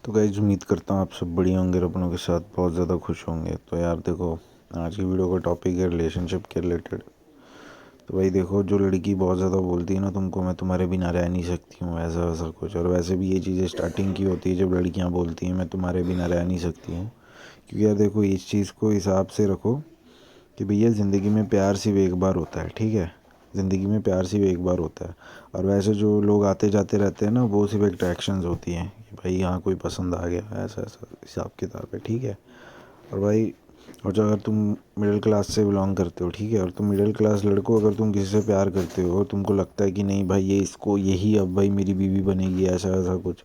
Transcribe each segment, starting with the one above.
तो गाइस उम्मीद करता हूँ आप सब बढ़िया होंगे और अपनों के साथ बहुत ज़्यादा खुश होंगे। तो यार देखो, आज की वीडियो का टॉपिक है रिलेशनशिप के रिलेटेड। तो भाई देखो, जो लड़की बहुत ज़्यादा बोलती है ना तुमको, मैं तुम्हारे बिना रह नहीं सकती हूँ, ऐसा वैसा कुछ। और वैसे भी ये चीज़ें स्टार्टिंग की होती है जब लड़कियाँ बोलती हैं मैं तुम्हारे बिना रह नहीं सकती हूँ। क्योंकि यार देखो, इस चीज़ को हिसाब से रखो कि भैया ज़िंदगी में प्यार सिर्फ एक बार होता है, ठीक है। ज़िंदगी में प्यार सिर्फ एक बार होता है। और वैसे जो लोग आते जाते रहते हैं ना, वो सिर्फ अट्रैक्शंस होती हैं कि भाई यहाँ कोई पसंद आ गया, ऐसा ऐसा हिसाब किताब है, ठीक है। और भाई, और जो अगर तुम मिडिल क्लास से बिलोंग करते हो, ठीक है, और तुम मिडिल क्लास लड़को अगर तुम किसी से प्यार करते हो और तुमको लगता है कि नहीं भाई ये इसको यही अब भाई मेरी बीवी बनेगी, ऐसा ऐसा कुछ,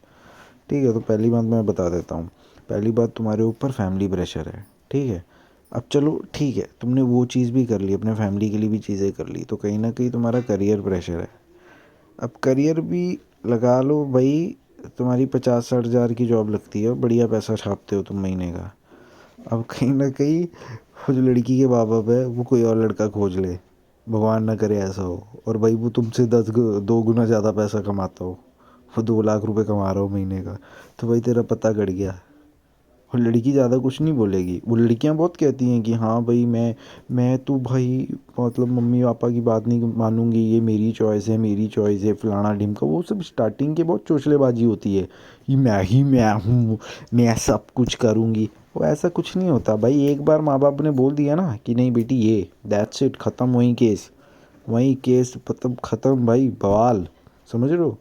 ठीक है, तो पहली बात मैं बता देता हूँ। पहली बात, तुम्हारे ऊपर फैमिली प्रेशर है, ठीक है। अब चलो ठीक है, तुमने वो चीज़ भी कर ली, अपने फैमिली के लिए भी चीज़ें कर ली, तो कहीं ना कहीं तुम्हारा करियर प्रेशर है। अब करियर भी लगा लो भाई, तुम्हारी 50-60 हज़ार की जॉब लगती है, बढ़िया पैसा छापते हो तुम महीने का। अब कहीं ना कहीं वो जो लड़की के माँ बाप है वो कोई और लड़का खोज ले, भगवान ना करे ऐसा हो, और भाई वो तुमसे 2 गुना ज़्यादा पैसा कमाता हो, वो 2 लाख रुपए कमा रहा हो महीने का, तो भाई तेरा पता कट गया। और लड़की ज़्यादा कुछ नहीं बोलेगी। वो लड़कियां बहुत कहती हैं कि हाँ भाई मैं तो भाई मतलब मम्मी पापा की बात नहीं मानूंगी, ये मेरी चॉइस है, मेरी चॉइस है, फलाना ढिमका, वो सब स्टार्टिंग के बहुत चोचलेबाजी होती है। ये मैं ही मैं हूँ, मैं सब कुछ करूँगी। वो ऐसा कुछ नहीं होता भाई। एक बार माँ बाप ने बोल दिया ना कि नहीं बेटी ये, दैट्स इट, ख़त्म। वहीं केस मतलब ख़त्म भाई, बवाल। समझ रहे हो।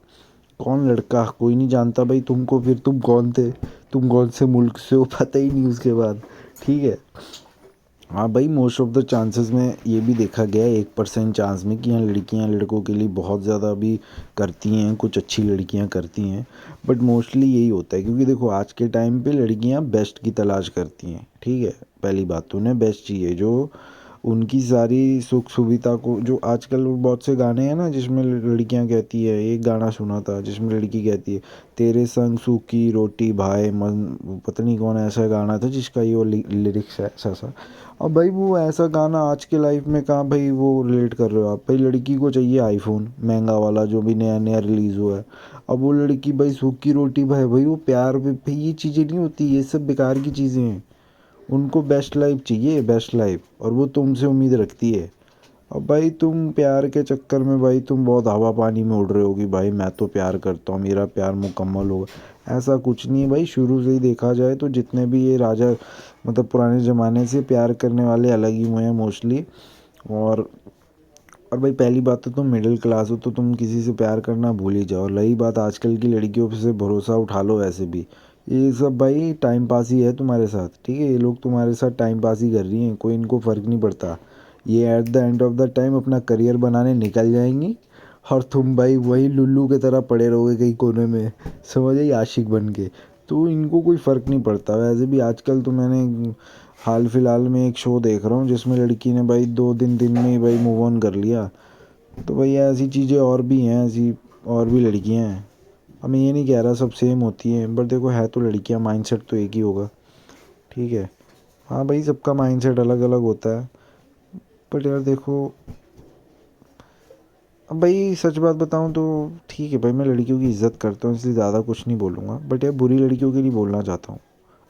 कौन लड़का कोई नहीं जानता भाई तुमको, फिर तुम कौन थे, तुम कौन से मुल्क से हो, पता ही नहीं उसके बाद, ठीक है। हाँ भाई, मोस्ट ऑफ द चांसेस में ये भी देखा गया है 1% चांस में कि यहाँ लड़कियाँ लड़कों के लिए बहुत ज़्यादा भी करती हैं, कुछ अच्छी लड़कियाँ करती हैं। बट मोस्टली यही होता है क्योंकि देखो आज के टाइम पे लड़कियाँ बेस्ट की तलाश करती हैं, ठीक है। पहली बात तो उन्हें बेस्ट चाहिए, जो उनकी सारी सुख सुविधा को, जो आजकल बहुत से गाने हैं ना जिसमें लड़कियां कहती है, एक गाना सुना था जिसमें लड़की कहती है तेरे संग सूखी रोटी भाई मन, पता नहीं कौन ऐसा गाना था जिसका ये वो लिरिक्स है ऐसा सा। अब भाई वो ऐसा गाना आज के लाइफ में कहाँ भाई वो रिलेट कर रहे हो आप। भाई लड़की को चाहिए आईफोन महंगा वाला जो भी नया नया रिलीज़ हुआ है। अब वो लड़की भाई सूखी रोटी भाई, भाई वो प्यार भाई ये चीज़ें नहीं होती, ये सब बेकार की चीज़ें हैं। उनको बेस्ट लाइफ चाहिए, बेस्ट लाइफ, और वो तुमसे उम्मीद रखती है। अब भाई तुम प्यार के चक्कर में भाई तुम बहुत हवा पानी में उड़ रहे हो कि भाई मैं तो प्यार करता हूँ, मेरा प्यार मुकम्मल होगा। ऐसा कुछ नहीं है भाई। शुरू से ही देखा जाए तो जितने भी ये राजा मतलब पुराने ज़माने से प्यार करने वाले अलग ही हुए हैं मोस्टली। और और भाई पहली बात तो तुम मिडिल क्लास हो तो तुम किसी से प्यार करना भूल ही जाओ। रही बात आजकल की लड़कियों से भरोसा उठा लो, वैसे भी ये सब भाई टाइम पास ही है तुम्हारे साथ, ठीक है। ये लोग तुम्हारे साथ टाइम पास ही कर रही हैं, कोई इनको फ़र्क नहीं पड़ता। ये at the end of the time अपना करियर बनाने निकल जाएंगी, और तुम भाई वही लुल्लू की तरह पड़े रहोगे कहीं कोने में, समझ आई, आशिक बन के। तो इनको कोई फ़र्क नहीं पड़ता। वैसे भी आजकल तो मैंने हाल फिलहाल में एक शो देख रहा हूँ जिसमें लड़की ने भाई 2 दिन में ही भाई मूव ऑन कर लिया। तो भाई ऐसी चीज़ें और भी हैं, ऐसी और भी लड़कियां हैं। अब मैं ये नहीं कह रहा सब सेम होती हैं, बट देखो है तो लड़कियां, माइंडसेट तो एक ही होगा, ठीक है। हाँ भाई, सबका माइंडसेट अलग अलग होता है। बट यार देखो, अब भाई सच बात बताऊँ तो ठीक है भाई, मैं लड़कियों की इज़्ज़त करता हूँ इसलिए ज़्यादा कुछ नहीं बोलूँगा, बट यार बुरी लड़कियों के लिए बोलना चाहता हूँ।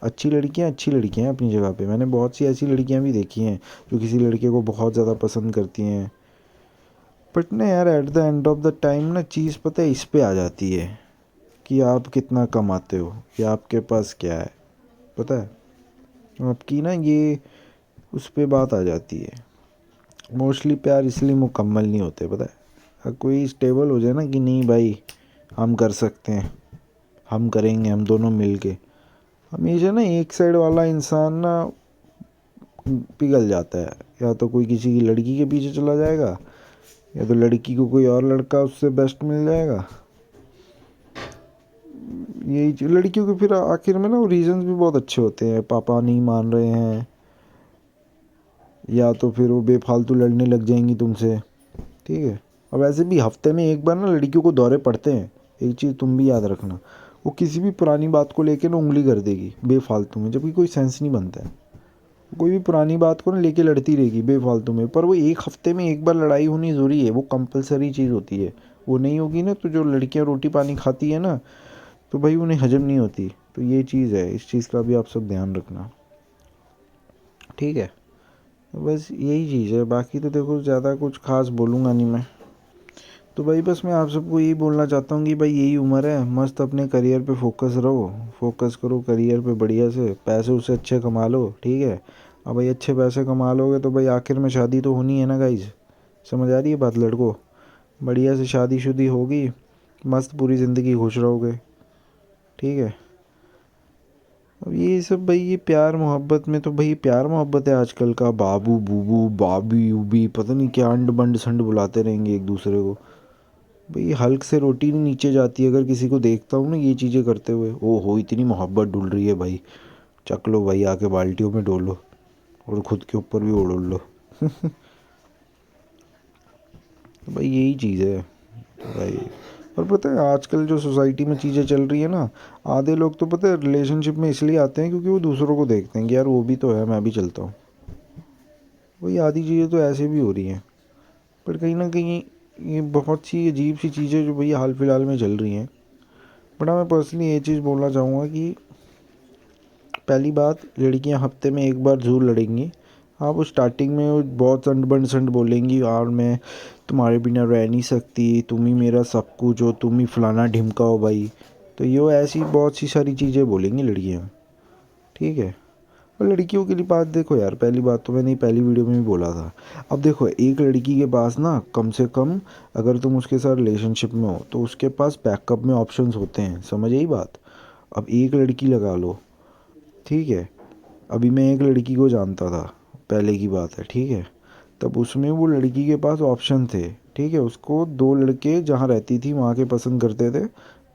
अच्छी लड़कियाँ हैं अपनी जगह पे, मैंने बहुत सी ऐसी लड़कियाँ भी देखी हैं जो किसी लड़के को बहुत ज़्यादा पसंद करती हैं। बट ना यार, at the end of the time ना चीज़ पता है इस पे आ जाती है कि आप कितना कमाते हो या आपके पास क्या है, पता है। आपकी ना ये उस पे बात आ जाती है। मोस्टली प्यार इसलिए मुकम्मल नहीं होते, पता है। कोई स्टेबल हो जाए ना कि नहीं भाई हम कर सकते हैं, हम करेंगे, हम दोनों मिल के, हमेशा ना एक साइड वाला इंसान ना पिघल जाता है। या तो कोई किसी की लड़की के पीछे चला जाएगा, या तो लड़की को कोई और लड़का उससे बेस्ट मिल जाएगा। यही लड़कियों के फिर आखिर में ना वो रीजंस भी बहुत अच्छे होते हैं, पापा नहीं मान रहे हैं, या तो फिर वो बेफालतू लड़ने लग जाएंगी तुमसे, ठीक है। और वैसे भी हफ्ते में एक बार ना लड़कियों को दौरे पड़ते हैं। एक चीज़ तुम भी याद रखना, वो किसी भी पुरानी बात को लेके ना उंगली कर देगी बेफालतू में, जबकि कोई सेंस नहीं बनता है। कोई भी पुरानी बात को ना लेके लड़ती रहेगी बेफालतू में, पर वो एक हफ्ते में एक बार लड़ाई होनी ज़रूरी है, वो कंपलसरी चीज़ होती है। वो नहीं होगी ना तो जो लड़कियां रोटी पानी खाती है ना, तो भाई उन्हें हजम नहीं होती, तो ये चीज़ है, इस चीज़ का भी आप सब ध्यान रखना, ठीक है। तो बस यही चीज़ है, बाकी तो देखो ज़्यादा कुछ खास बोलूँगा नहीं मैं। तो भाई बस मैं आप सबको यही बोलना चाहता हूँ कि भाई यही उम्र है, मस्त अपने करियर पे फोकस रहो, फोकस करो करियर पे बढ़िया से, पैसे उससे अच्छे कमा लो, ठीक है। अब भाई अच्छे पैसे कमा लोगे तो भाई आखिर में शादी तो होनी है ना गाइज, समझ आ रही है बात लड़कों। बढ़िया से शादी शुदी होगी, मस्त पूरी ज़िंदगी खुश रहोगे, ठीक है। अब ये सब भाई, ये प्यार मोहब्बत में तो भाई प्यार मोहब्बत है आजकल का, बाबू बूबू बाबी उबी पता नहीं क्या अंड बंड संड बुलाते रहेंगे एक दूसरे को। भाई हल्क से रोटी नहीं नीचे जाती, अगर किसी को देखता हूँ ना ये चीज़ें करते हुए, ओ हो इतनी मोहब्बत डुल रही है भाई, चक लो भाई आके बाल्टियों में डोलो और खुद के ऊपर भी उड़ोल लो। तो भाई यही चीज़ है भाई। और पता है आजकल जो सोसाइटी में चीज़ें चल रही है ना, आधे लोग तो पता है रिलेशनशिप में इसलिए आते हैं क्योंकि वो दूसरों को देखते हैं कि यार वो भी तो है, मैं भी चलता हूँ। वही आधी चीज़ें तो ऐसे भी हो रही हैं, पर कहीं ना कहीं ये बहुत सी अजीब सी चीज़ें जो भैया हाल फिलहाल में चल रही हैं। बट हाँ मैं पर्सनली ये चीज़ बोलना चाहूँगा कि पहली बात, लड़कियां हफ्ते में एक बार ज़रूर लड़ेंगी। हाँ वो स्टार्टिंग में वो बहुत संड बंड संड बोलेंगी, और मैं तुम्हारे बिना रह नहीं सकती, तुम ही मेरा सब कुछ हो, तुम ही फलाना ढिमका हो भाई। तो ये ऐसी बहुत सी सारी चीज़ें बोलेंगी लड़कियाँ, ठीक है। और लड़कियों के लिए बात देखो यार, पहली बात तो मैंने पहली वीडियो में भी बोला था। अब देखो एक लड़की के पास ना कम से कम, अगर तुम उसके साथ रिलेशनशिप में हो तो उसके पास बैकअप में ऑप्शंस होते हैं, समझ यही बात। अब एक लड़की लगा लो, ठीक है। अभी मैं एक लड़की को जानता था, पहले की बात है, ठीक है। तब उसमें वो लड़की के पास ऑप्शन थे, ठीक है। उसको दो लड़के जहाँ रहती थी वहाँ के पसंद करते थे,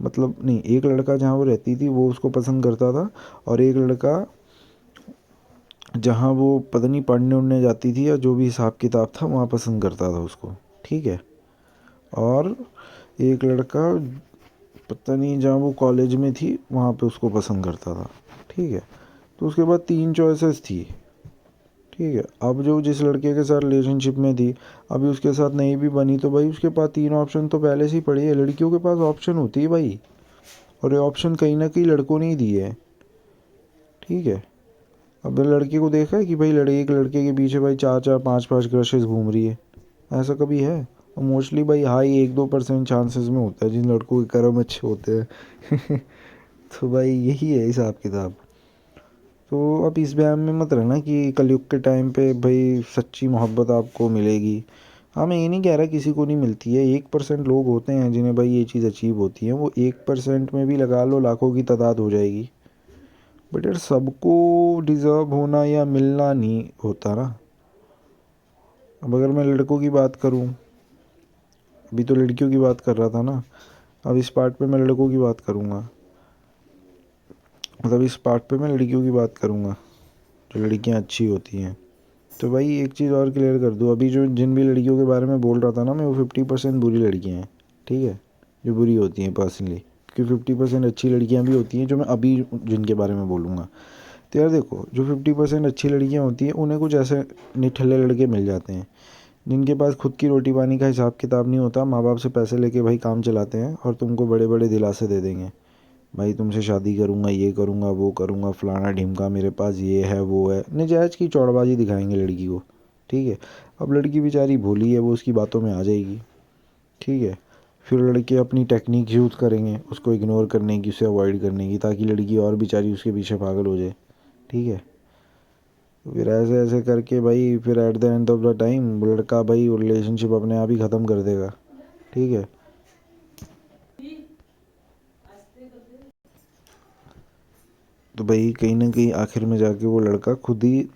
मतलब नहीं, एक लड़का जहाँ वो रहती थी वो उसको पसंद करता था, और एक लड़का जहाँ वो पता नहीं पढ़ने उढ़ने जाती थी या जो भी हिसाब किताब था वहाँ पसंद करता था उसको, ठीक है। और एक लड़का पता नहीं जहाँ वो कॉलेज में थी वहाँ पे उसको पसंद करता था, ठीक है। तो उसके बाद तीन चॉइसेस थी, ठीक है। अब जो जिस लड़के के साथ रिलेशनशिप में थी, अभी उसके साथ नहीं भी बनी तो भाई उसके पास तीन ऑप्शन तो पहले से ही पड़ी है। लड़कियों के पास ऑप्शन होती है भाई, और ये ऑप्शन कहीं ना कहीं लड़कों ने ही दिए है, ठीक है। अब लड़के को देखा है कि भाई एक लड़के के पीछे भाई चार चार पाँच पाँच क्रशेस घूम रही है, ऐसा कभी है? और मोस्टली भाई हाई 1-2% चांसेस में होता है जिन लड़कों के कर्म अच्छे होते हैं। तो भाई यही है हिसाब किताब। तो अब इस वहम में मत रहना कि कलयुग के टाइम पे भाई सच्ची मोहब्बत आपको मिलेगी। हाँ मैं ये नहीं कह रहा किसी को नहीं मिलती है, 1% लोग होते हैं जिन्हें भाई ये चीज़ अचीव होती है, वो 1% में भी लगा लो लाखों की तादाद हो जाएगी। बट यार सबको डिज़र्व होना या मिलना नहीं होता ना। अब अगर मैं लड़कों की बात करूँ, अभी तो लड़कियों की बात कर रहा था ना, अब इस पार्ट पे मैं लड़कों की बात करूँगा, मतलब इस पार्ट पे मैं लड़कियों की बात करूँगा जो लड़कियाँ अच्छी होती हैं। तो भाई एक चीज़ और क्लियर कर दूँ, अभी जो जिन भी लड़कियों के बारे में बोल रहा था ना मैं, वो 50% बुरी लड़कियाँ हैं, ठीक है, जो बुरी होती हैं पर्सनली। क्योंकि 50% अच्छी लड़कियाँ भी होती हैं जो मैं अभी जिनके बारे में बोलूँगा। तो यार देखो जो 50% अच्छी लड़कियाँ होती हैं उन्हें कुछ ऐसे निठल्ले लड़के मिल जाते हैं जिनके पास खुद की रोटी पानी का हिसाब किताब नहीं होता, माँ बाप से पैसे लेके भाई काम चलाते हैं और तुमको बड़े बड़े दिलासे दे देंगे, भाई तुमसे शादी करूँगा, ये करूँगा, वो करूँगा, फलाना ढिमका, मेरे पास ये है वो है, नजायज़ की चौड़बाजी दिखाएंगे लड़की को, ठीक है। अब लड़की बेचारी भोली है, वो उसकी बातों में आ जाएगी, ठीक है। फिर लड़के अपनी टेक्निक यूज़ करेंगे उसको इग्नोर करने की, उसे अवॉइड करने की, ताकि लड़की और बेचारी उसके पीछे पागल हो जाए, ठीक है। फिर ऐसे ऐसे करके भाई फिर at the end of the time लड़का भाई रिलेशनशिप अपने आप ही ख़त्म कर देगा, ठीक है। तो भाई कहीं ना कहीं आखिर में जाके वो लड़का खुद ही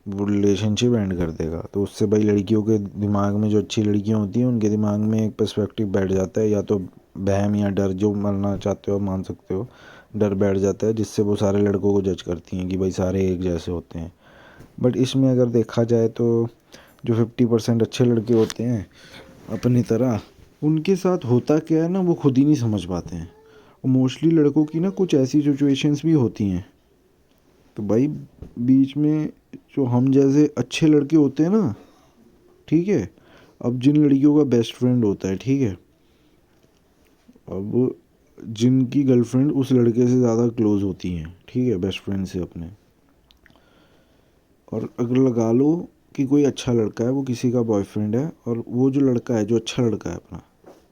वो रिलेशनशिप एंड कर देगा। तो उससे भाई लड़कियों के दिमाग में, जो अच्छी लड़कियां होती हैं उनके दिमाग में एक पर्सपेक्टिव बैठ जाता है, या तो बहम या डर, जो मानना चाहते हो मान सकते हो, डर बैठ जाता है जिससे वो सारे लड़कों को जज करती हैं कि भाई सारे एक जैसे होते हैं। बट इसमें अगर देखा जाए तो जो 50% अच्छे लड़के होते हैं अपनी तरह, उनके साथ होता क्या है ना वो खुद ही नहीं समझ पाते हैं। और मोस्टली लड़कों की ना कुछ ऐसी सिचुएशंस भी होती हैं, तो भाई बीच में जो हम जैसे अच्छे लड़के होते हैं ना, ठीक है। अब जिन लड़कियों का बेस्ट फ्रेंड होता है, ठीक है, अब जिनकी गर्लफ्रेंड उस लड़के से ज़्यादा क्लोज होती हैं, ठीक है, बेस्ट फ्रेंड से अपने। और अगर लगा लो कि कोई अच्छा लड़का है, वो किसी का बॉयफ्रेंड है, और वो जो लड़का है, जो अच्छा लड़का है अपना,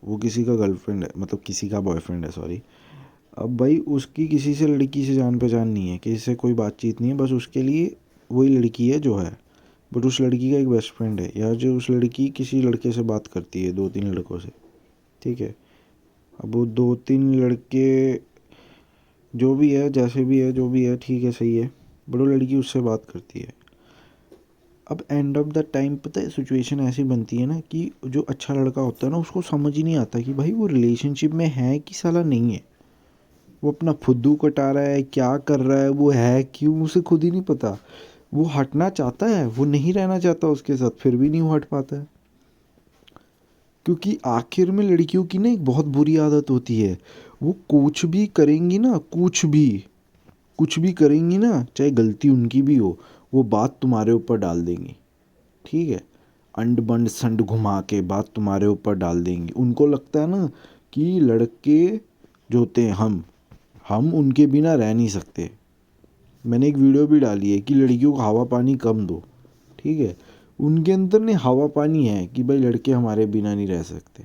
वो किसी का गर्लफ्रेंड है, मतलब किसी का बॉयफ्रेंड है, सॉरी। अब भाई उसकी किसी से लड़की से जान पहचान नहीं है, किसी से कोई बातचीत नहीं है, बस उसके लिए वही लड़की है जो है। बट उस लड़की का एक बेस्ट फ्रेंड है, या जो उस लड़की किसी लड़के से बात करती है, 2-3 लड़कों से, ठीक है। अब वो 2-3 लड़के जो भी है, जैसे भी है, जो भी है, ठीक है, सही है, बट वो लड़की उससे बात करती है। अब एंड ऑफ द टाइम पता है सिचुएशन ऐसी बनती है ना कि जो अच्छा लड़का होता है ना, उसको समझ ही नहीं आता कि भाई वो रिलेशनशिप में है कि साला नहीं है। वो अपना फुद्दू कटा रहा है, क्या कर रहा है, वो है क्यों, उसे खुद ही नहीं पता। वो हटना चाहता है, वो नहीं रहना चाहता उसके साथ, फिर भी नहीं वो हट पाता है। क्योंकि आखिर में लड़कियों की ना एक बहुत बुरी आदत होती है, वो कुछ भी करेंगी ना, कुछ भी करेंगी ना, चाहे गलती उनकी भी हो, वो बात तुम्हारे ऊपर डाल देंगी, ठीक है। अंड बंड संड घुमा के बात तुम्हारे ऊपर डाल देंगी। उनको लगता है ना कि लड़के जो होते हैं, हम उनके बिना रह नहीं सकते। मैंने एक वीडियो भी डाली है कि लड़कियों को हवा पानी कम दो, ठीक है। उनके अंदर ने हवा पानी है कि भाई लड़के हमारे बिना नहीं रह सकते,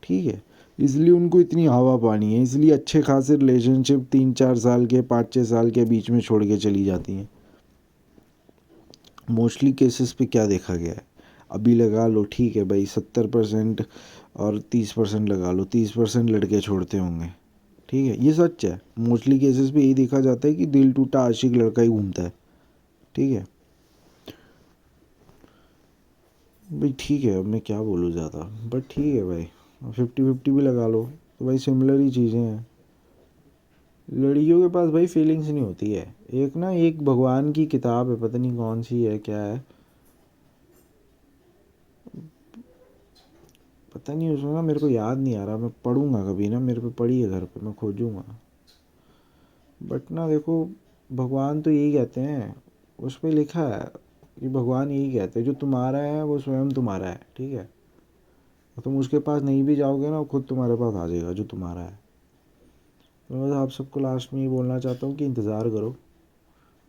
ठीक है। इसलिए उनको इतनी हवा पानी है, इसलिए अच्छे खासे रिलेशनशिप 3-4 साल के, 5-6 साल के बीच में छोड़ के चली जाती हैं। मोस्टली केसेस पे क्या देखा गया है, अभी लगा लो, ठीक है भाई, 70% और 30% लगा लो, 30% लड़के छोड़ते होंगे, ठीक है, ये सच है। मोस्टली केसेस पे यही देखा जाता है कि दिल टूटा आशिक लड़का ही घूमता है, ठीक है भाई, ठीक है। अब मैं क्या बोलूँ ज़्यादा, बट ठीक है भाई, 50-50 भी लगा लो, तो भाई सिमिलर ही चीज़ें हैं। लड़कियों के पास भाई फीलिंग्स नहीं होती है। एक ना, एक भगवान की किताब है, पता नहीं कौन सी है, क्या है, पता नहीं, उसमें ना मेरे को याद नहीं आ रहा, मैं पढ़ूंगा कभी ना, मेरे पे पड़ी है घर पे, मैं खोजूंगा। बट ना देखो, भगवान तो यही कहते हैं, उस पर लिखा है कि भगवान यही कहते हैं, जो तुम्हारा है वो स्वयं तुम्हारा है, ठीक है। और तुम उसके पास नहीं भी जाओगे ना, वो खुद तुम्हारे पास आ जाएगा जो तुम्हारा है। तो बस आप सबको लास्ट में ये बोलना चाहता हूँ कि इंतज़ार करो,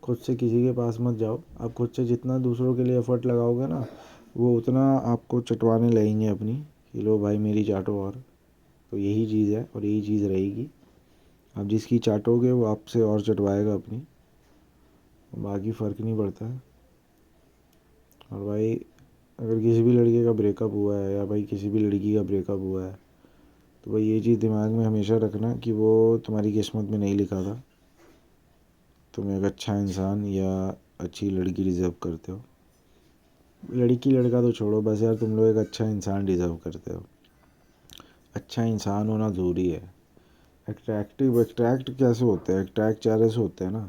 खुद से किसी के पास मत जाओ। आप खुद से जितना दूसरों के लिए एफर्ट लगाओगे ना, वो उतना आपको चटवाने लगेंगे अपनी, कि लो भाई मेरी चाटो। और तो यही चीज़ है और यही चीज़ रहेगी। आप जिसकी चाटोगे वो आपसे और चटवाएगा अपनी, बाकी फ़र्क नहीं पड़ता है। और भाई अगर किसी भी लड़के का ब्रेकअप हुआ है, या भाई किसी भी लड़की का ब्रेकअप हुआ है, तो भाई ये चीज़ दिमाग में हमेशा रखना कि वो तुम्हारी किस्मत में नहीं लिखा था। तुम एक अच्छा इंसान या अच्छी लड़की डिज़र्व करते हो। लड़की लड़का तो छोड़ो, बस यार तुम लोग एक अच्छा इंसान डिज़र्व करते हो। अच्छा इंसान होना ज़रूरी है। अट्रैक्ट कैसे होते हैं, अट्रैक्ट चेहरे से होते हैं ना,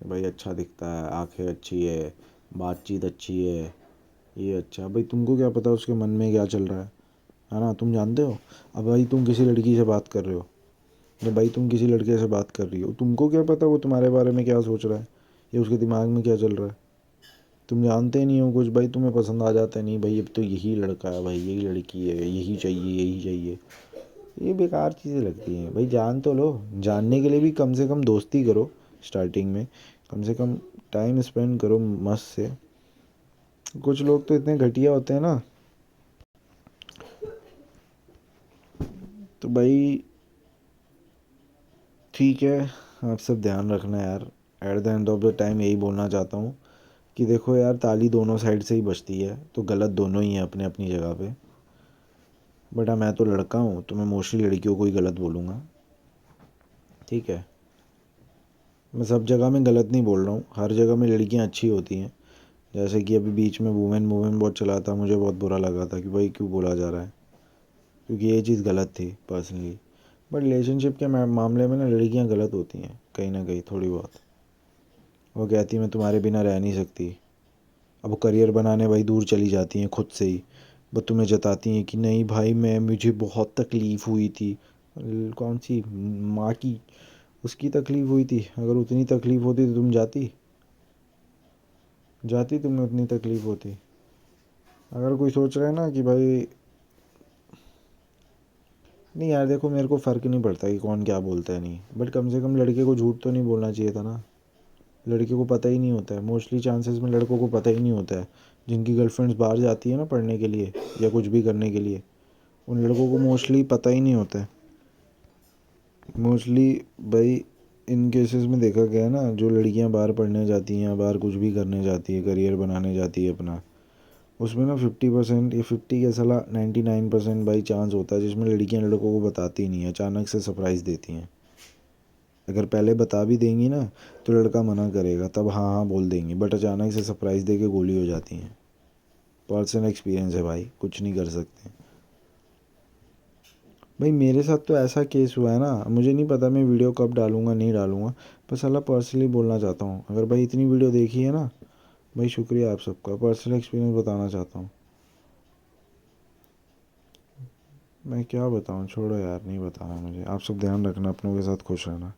भाई अच्छा दिखता है, आंखें अच्छी है, बातचीत अच्छी है, ये अच्छा। भाई तुमको क्या पता उसके मन में क्या चल रहा है ना, तुम जानते हो। अब भाई तुम किसी लड़की से बात कर रहे हो, या भाई तुम किसी लड़के से बात कर रही हो, तुमको क्या पता वो तुम्हारे बारे में क्या सोच रहा है, या उसके दिमाग में क्या चल रहा है। तुम जानते नहीं हो कुछ, भाई तुम्हें पसंद आ जाता है, नहीं भाई अब तो यही लड़का है, भाई यही लड़की है, यही चाहिए, यही चाहिए। ये बेकार चीज़ें लगती हैं भाई, जान तो लो। जानने के लिए भी कम से कम दोस्ती करो स्टार्टिंग में, कम से कम टाइम स्पेंड करो मस्त से। कुछ लोग तो इतने घटिया होते हैं ना, तो भाई ठीक है, आप सब ध्यान रखना यार। At the end of the time यही बोलना चाहता हूँ कि देखो यार, ताली दोनों साइड से ही बजती है, तो गलत दोनों ही हैं अपने अपनी जगह पे। बट हाँ, मैं तो लड़का हूँ, तो मैं मोस्टली लड़कियों को ही गलत बोलूँगा, ठीक है। मैं सब जगह में गलत नहीं बोल रहा हूँ, हर जगह में लड़कियाँ अच्छी होती हैं। जैसे कि अभी बीच में वुमेन मूवमेंट बहुत चला था, मुझे बहुत बुरा लगा था कि भाई क्यों बोला जा रहा है, क्योंकि ये चीज़ गलत थी पर्सनली। बट रिलेशनशिप के मामले में ना लड़कियाँ गलत होती हैं कहीं ना कहीं, थोड़ी बहुत। वो कहती मैं तुम्हारे बिना रह नहीं सकती। अब वो करियर बनाने भाई दूर चली जाती हैं खुद से ही, बट तुम्हें जताती हैं कि नहीं भाई, मैं मुझे बहुत तकलीफ़ हुई थी। कौन सी माँ की, उसकी तकलीफ़ हुई थी। अगर उतनी तकलीफ़ होती तो तुम जाती तुम्हें उतनी तकलीफ़ होती। अगर कोई सोच रहा है ना कि भाई नहीं यार देखो, मेरे को फ़र्क नहीं पड़ता कि कौन क्या बोलता है नहीं, बट कम से कम लड़के को झूठ तो नहीं बोलना चाहिए था ना। लड़के को पता ही नहीं होता है, मोस्टली चांसेस में लड़कों को पता ही नहीं होता है। जिनकी गर्लफ्रेंड्स बाहर जाती है ना पढ़ने के लिए या कुछ भी करने के लिए, उन लड़कों को मोस्टली पता ही नहीं होता है। मोस्टली भाई इन केसेस में देखा गया है ना, जो लड़कियां बाहर पढ़ने जाती हैं, बाहर कुछ भी करने जाती है, करियर बनाने जाती है अपना, उसमें ना 50% या 50 क्या साला 99% भाई चांस होता है जिसमें लड़कियां लड़कों को बताती नहीं है, अचानक से सरप्राइज़ देती हैं। अगर पहले बता भी देंगी ना तो लड़का मना करेगा, तब हाँ हाँ बोल देंगी, बट अचानक से सरप्राइज़ दे के गोली हो जाती हैं। पर्सनल एक्सपीरियंस है भाई, कुछ नहीं कर सकते। भाई मेरे साथ तो ऐसा केस हुआ है ना, मुझे नहीं पता मैं वीडियो कब डालूंगा नहीं डालूंगा, बस अल्लाह पर्सनली बोलना चाहता हूँ। अगर भाई इतनी वीडियो देखी है ना, भाई शुक्रिया आप सबका, पर्सनल एक्सपीरियंस बताना चाहता हूँ। मैं क्या बताऊँ, छोड़ो यार, नहीं बताना मुझे। आप सब ध्यान रखना, अपनों के साथ खुश रहना।